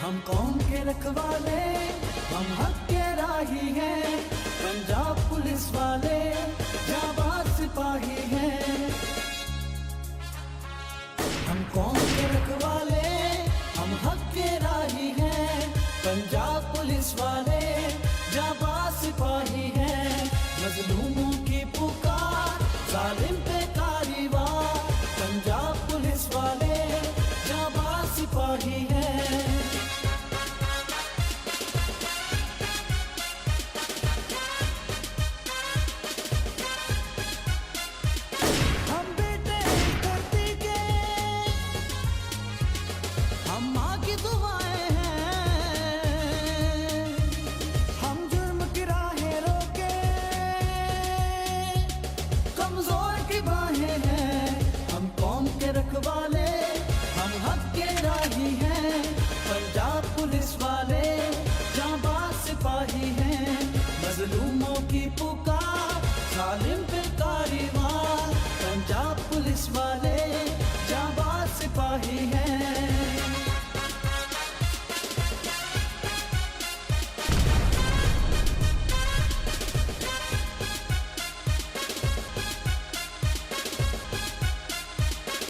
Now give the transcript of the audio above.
हम कौम के रखवाले, हम हक के राही हैं। पंजाब पुलिस वाले जाबाज सिपाही हैं। हम कौम के रखवाले, हम हक के राही हैं। पंजाब पुलिस वाले जाबाज सिपाही हैं। मजलूमों की पुकार, जालिम पे कारवां। पंजाब पुलिस वाले जाबाज सिपाही हैं। हम बेटे इस धरती के, हम माँ की दुआएं हैं। हम जुर्म की राहें रोके, कमजोर की बाहें हैं। हम कौम के रखवाले, हम हक के राही हैं। पंजाब पुलिस वाले जाबाज सिपाही हैं। मजलूमों की पुकार, जालिम पे कारवां। पंजाब पुलिस वाले